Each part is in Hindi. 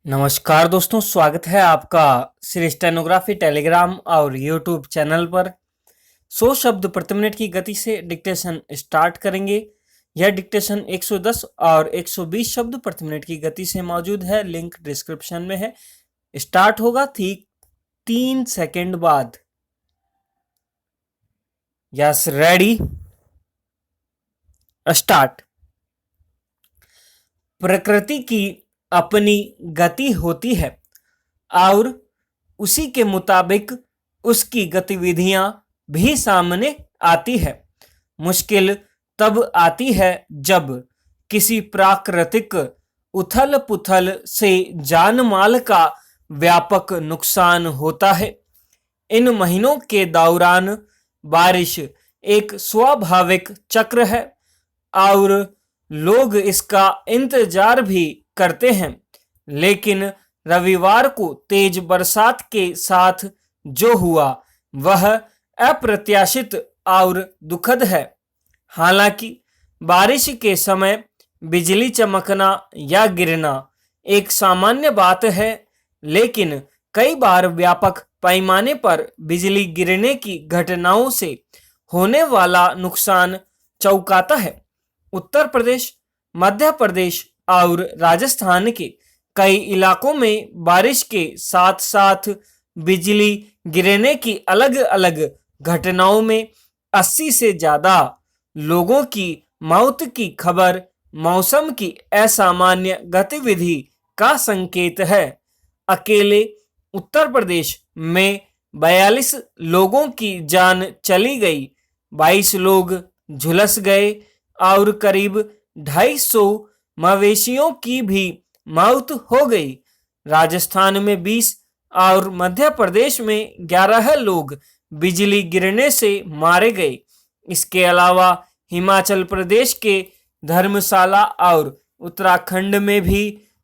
नमस्कार दोस्तों, स्वागत है आपका श्री स्टेनोग्राफी टेलीग्राम और यूट्यूब चैनल पर। 100 शब्द प्रति मिनट की गति से डिक्टेशन स्टार्ट करेंगे। यह डिक्टेशन 110 और 120 शब्द प्रति मिनट की गति से मौजूद है। लिंक डिस्क्रिप्शन में है। स्टार्ट होगा ठीक 3 सेकंड बाद। Yes, ready, start. प्रकृति की अपनी गति होती है और उसी के मुताबिक उसकी गतिविधियां भी सामने आती है। मुश्किल तब आती है जब किसी प्राकृतिक उथल पुथल से जान माल का व्यापक नुकसान होता है। इन महीनों के दौरान बारिश एक स्वाभाविक चक्र है और लोग इसका इंतजार भी करते हैं, लेकिन रविवार को तेज बरसात के साथ जो हुआ वह अप्रत्याशित और दुखद है। हालांकि बारिश के समय बिजली चमकना या गिरना एक सामान्य बात है, लेकिन कई बार व्यापक पैमाने पर बिजली गिरने की घटनाओं से होने वाला नुकसान चौंकाता है। उत्तर प्रदेश, मध्य प्रदेश और राजस्थान के कई इलाकों में बारिश के साथ साथ बिजली गिरने की अलग अलग घटनाओं में 80 से ज्यादा लोगों की मौत की खबर मौसम की असामान्य गतिविधि का संकेत है। अकेले उत्तर प्रदेश में 42 लोगों की जान चली गई, 22 लोग झुलस गए और करीब 250 मवेशियों की भी मौत हो गई। राजस्थान में 20 और मध्य प्रदेश में 11 लोग बिजली गिरने से मारे गए। इसके अलावा हिमाचल प्रदेश के धर्मशाला और उत्तराखंड में भी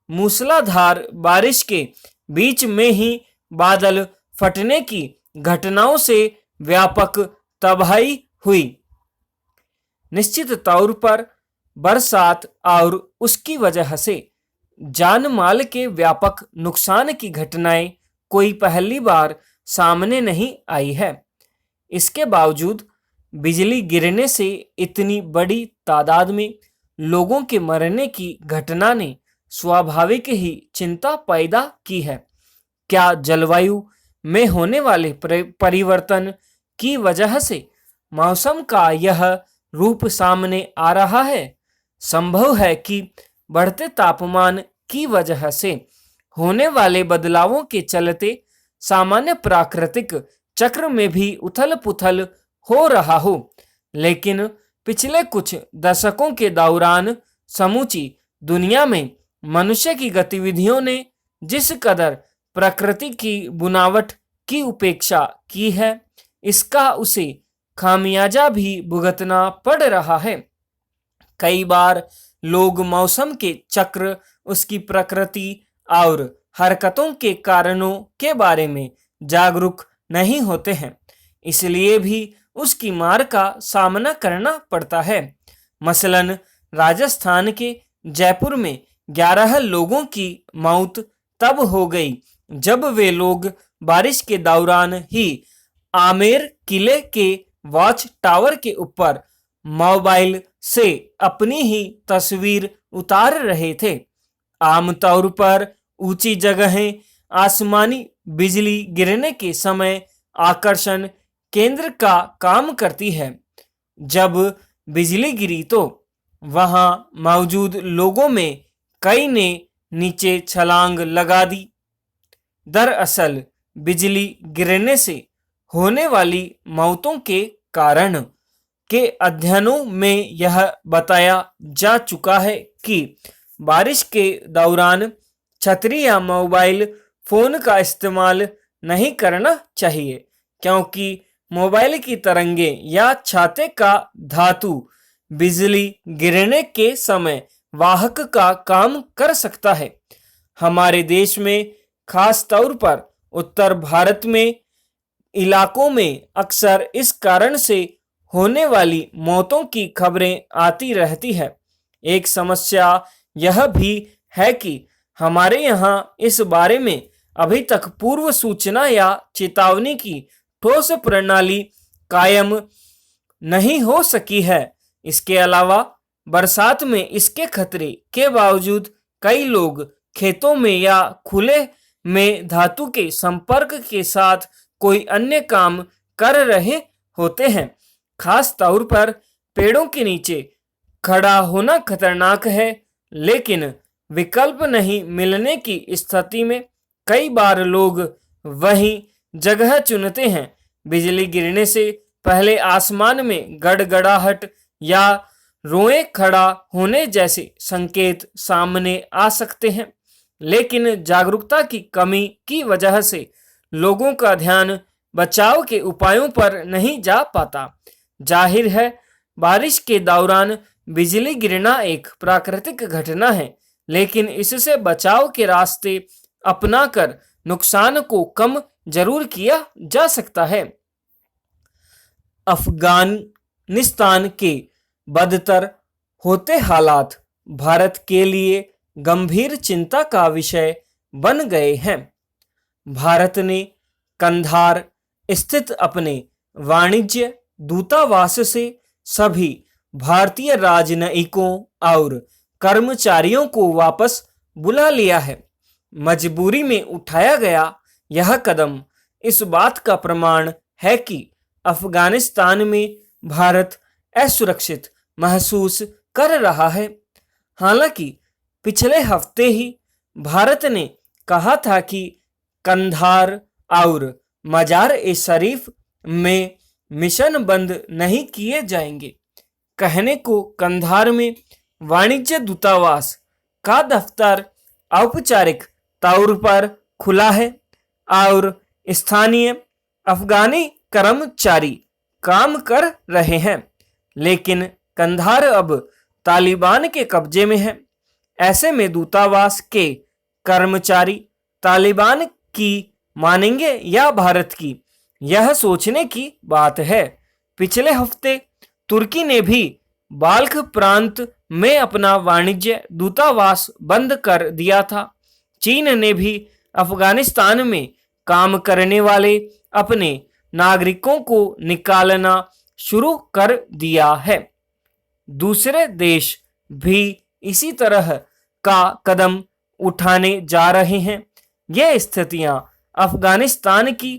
मूसलाधार बारिश के बीच में ही बादल फटने की घटनाओं से व्यापक तबाही हुई। निश्चित तौर पर बरसात और उसकी वजह से जान माल के व्यापक नुकसान की घटनाएं कोई पहली बार सामने नहीं आई है। इसके बावजूद बिजली गिरने से इतनी बड़ी तादाद में लोगों के मरने की घटना ने स्वाभाविक ही चिंता पैदा की है। क्या जलवायु में होने वाले परिवर्तन की वजह से मौसम का यह रूप सामने आ रहा है? संभव है कि बढ़ते तापमान की वजह से होने वाले बदलावों के चलते सामान्य प्राकृतिक चक्र में भी उथल पुथल हो रहा हो, लेकिन पिछले कुछ दशकों के दौरान समूची दुनिया में मनुष्य की गतिविधियों ने जिस कदर प्रकृति की बुनावट की उपेक्षा की है, इसका उसे खामियाजा भी भुगतना पड़ रहा है। कई बार लोग मौसम के चक्र, उसकी प्रकृति और हरकतों के कारणों के बारे में जागरूक नहीं होते हैं, इसलिए भी उसकी मार का सामना करना पड़ता है। मसलन राजस्थान के जयपुर में 11 लोगों की मौत तब हो गई जब वे लोग बारिश के दौरान ही आमेर किले के वॉच टावर के ऊपर मोबाइल से अपनी ही तस्वीर उतार रहे थे। आमतौर पर ऊंची जगहें आसमानी बिजली गिरने के समय आकर्षण केंद्र का काम करती है। जब बिजली गिरी तो वहां मौजूद लोगों में कई ने नीचे छलांग लगा दी। दरअसल बिजली गिरने से होने वाली मौतों के कारण के अध्ययनों में यह बताया जा चुका है कि बारिश के दौरान छतरी या मोबाइल फोन का इस्तेमाल नहीं करना चाहिए, क्योंकि मोबाइल की तरंगें या छाते का धातु बिजली गिरने के समय वाहक का काम कर सकता है। हमारे देश में खास तौर पर उत्तर भारत में इलाकों में अक्सर इस कारण से होने वाली मौतों की खबरें आती रहती है। एक समस्या यह भी है कि हमारे यहाँ इस बारे में अभी तक पूर्व सूचना या चेतावनी की ठोस प्रणाली कायम नहीं हो सकी है। इसके अलावा बरसात में इसके खतरे के बावजूद कई लोग खेतों में या खुले में धातु के संपर्क के साथ कोई अन्य काम कर रहे होते हैं। खास तौर पर पेड़ों के नीचे खड़ा होना खतरनाक है, लेकिन विकल्प नहीं मिलने की स्थिति में कई बार लोग वही जगह चुनते हैं। बिजली गिरने से पहले आसमान में गड़गड़ाहट या रोए खड़ा होने जैसे संकेत सामने आ सकते हैं, लेकिन जागरूकता की कमी की वजह से लोगों का ध्यान बचाव के उपायों पर नहीं जा पाता। जाहिर है, बारिश के दौरान बिजली गिरना एक प्राकृतिक घटना है, लेकिन इससे बचाव के रास्ते अपनाकर नुकसान को कम जरूर किया जा सकता है। अफगानिस्तान के बदतर होते हालात भारत के लिए गंभीर चिंता का विषय बन गए हैं। भारत ने कंधार स्थित अपने वाणिज्य दूतावास से सभी भारतीय राजनयिकों और कर्मचारियों को वापस बुला लिया है। मजबूरी में उठाया गया यह कदम इस बात का प्रमाण है कि अफगानिस्तान में भारत असुरक्षित महसूस कर रहा है। हालांकि पिछले हफ्ते ही भारत ने कहा था कि कंधार और मजार-ए-शरीफ में मिशन बंद नहीं किए जाएंगे। कहने को कंधार में वाणिज्य दूतावास का दफ्तर औपचारिक तौर पर खुला है और स्थानीय अफगानी कर्मचारी काम कर रहे हैं, लेकिन कंधार अब तालिबान के कब्जे में है। ऐसे में दूतावास के कर्मचारी तालिबान की मानेंगे या भारत की, यह सोचने की बात है। पिछले हफ्ते तुर्की ने भी बाल्ख प्रांत में अपना वाणिज्य दूतावास बंद कर दिया था। चीन ने भी अफगानिस्तान में काम करने वाले अपने नागरिकों को निकालना शुरू कर दिया है। दूसरे देश भी इसी तरह का कदम उठाने जा रहे हैं। ये स्थितियां अफगानिस्तान की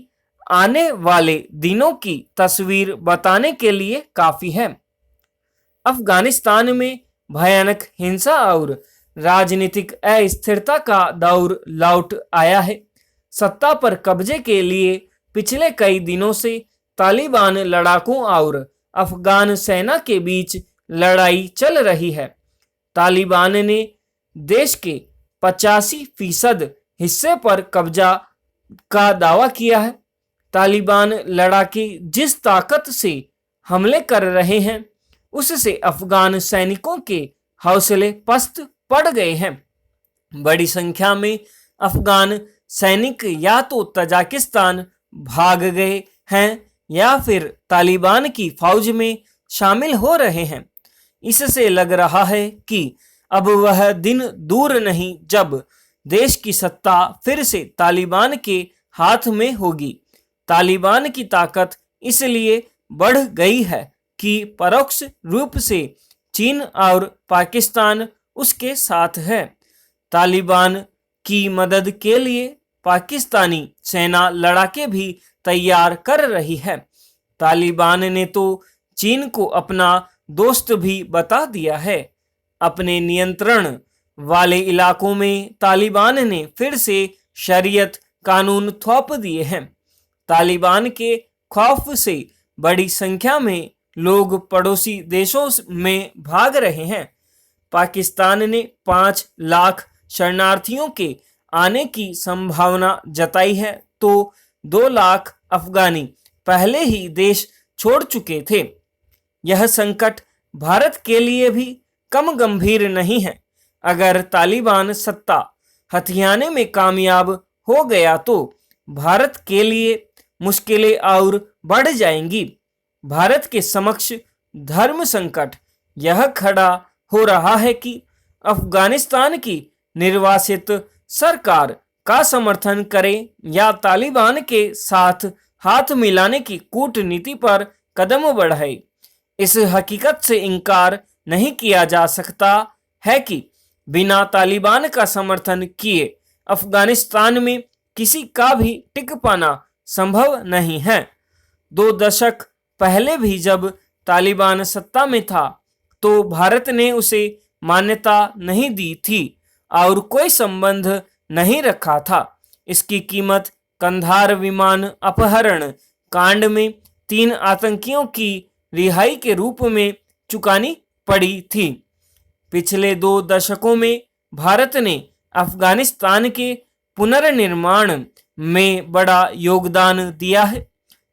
आने वाले दिनों की तस्वीर बताने के लिए काफी है। अफगानिस्तान में भयानक हिंसा और राजनीतिक अस्थिरता का दौर लौट आया है। सत्ता पर कब्जे के लिए पिछले कई दिनों से तालिबान लड़ाकों और अफगान सेना के बीच लड़ाई चल रही है। तालिबान ने देश के 85% हिस्से पर कब्जा का दावा किया है। तालिबान लड़ाके जिस ताकत से हमले कर रहे हैं, उससे अफगान सैनिकों के हौसले पस्त पड़ गए हैं। बड़ी संख्या में अफगान सैनिक या तो तजाकिस्तान भाग गए हैं या फिर तालिबान की फौज में शामिल हो रहे हैं। इससे लग रहा है कि अब वह दिन दूर नहीं जब देश की सत्ता फिर से तालिबान के हाथ में होगी। तालिबान की ताकत इसलिए बढ़ गई है कि परोक्ष रूप से चीन और पाकिस्तान उसके साथ है। तालिबान की मदद के लिए पाकिस्तानी सेना लड़ाके भी तैयार कर रही है। तालिबान ने तो चीन को अपना दोस्त भी बता दिया है। अपने नियंत्रण वाले इलाकों में तालिबान ने फिर से शरीयत कानून थोप दिए हैं। तालिबान के खौफ से बड़ी संख्या में लोग पड़ोसी देशों में भाग रहे हैं। पाकिस्तान ने 5 लाख शरणार्थियों के आने की संभावना जताई है, तो 2 लाख अफगानी पहले ही देश छोड़ चुके थे। यह संकट भारत के लिए भी कम गंभीर नहीं है। अगर तालिबान सत्ता हथियाने में कामयाब हो गया तो भारत के लिए मुश्किलें और बढ़ जाएंगी। भारत के समक्ष धर्म संकट यह खड़ा हो रहा है कि अफगानिस्तान की निर्वासित सरकार का समर्थन करें या तालिबान के साथ हाथ मिलाने की कूटनीति पर कदम बढ़ाए, इस हकीकत से इनकार नहीं किया जा सकता है कि बिना तालिबान का समर्थन किए अफगानिस्तान में किसी का भी टिक पाना संभव नहीं है। 2 दशक पहले भी जब तालिबान सत्ता में था तो भारत ने उसे मान्यता नहीं दी थी और कोई संबंध नहीं रखा था। इसकी कीमत कंधार विमान अपहरण कांड में 3 आतंकियों की रिहाई के रूप में चुकानी पड़ी थी। पिछले 2 दशकों में भारत ने अफगानिस्तान के पुनर्निर्माण में बड़ा योगदान दिया है।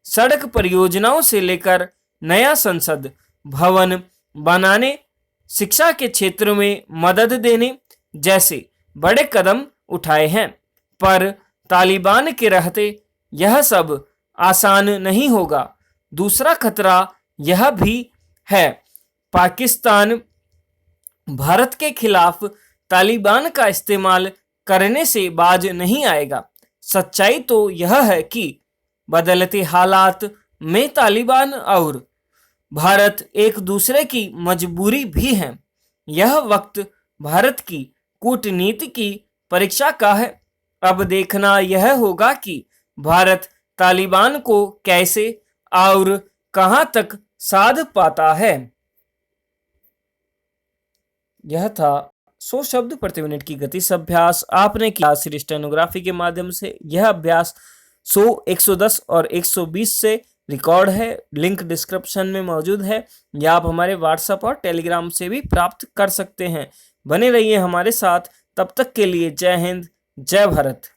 सड़क परियोजनाओं से लेकर नया संसद भवन बनाने, शिक्षा के क्षेत्र में मदद देने जैसे बड़े कदम उठाए हैं। पर तालिबान के रहते यह सब आसान नहीं होगा। दूसरा खतरा यह भी है, पाकिस्तान भारत के खिलाफ तालिबान का इस्तेमाल करने से बाज नहीं आएगा। सच्चाई तो यह है कि बदलते हालात में तालिबान और भारत एक दूसरे की मजबूरी भी हैं। यह वक्त भारत की कूटनीति की परीक्षा का है। अब देखना यह होगा कि भारत तालिबान को कैसे और कहां तक साध पाता है। यह था 100 शब्द प्रति मिनट की गति से अभ्यास। आपने किया स्टेनोग्राफी के माध्यम से। यह अभ्यास 100, 110 और 120 से रिकॉर्ड है। लिंक डिस्क्रिप्शन में मौजूद है या आप हमारे व्हाट्सएप और टेलीग्राम से भी प्राप्त कर सकते हैं। बने रहिए हमारे साथ। तब तक के लिए जय हिंद, जय भारत।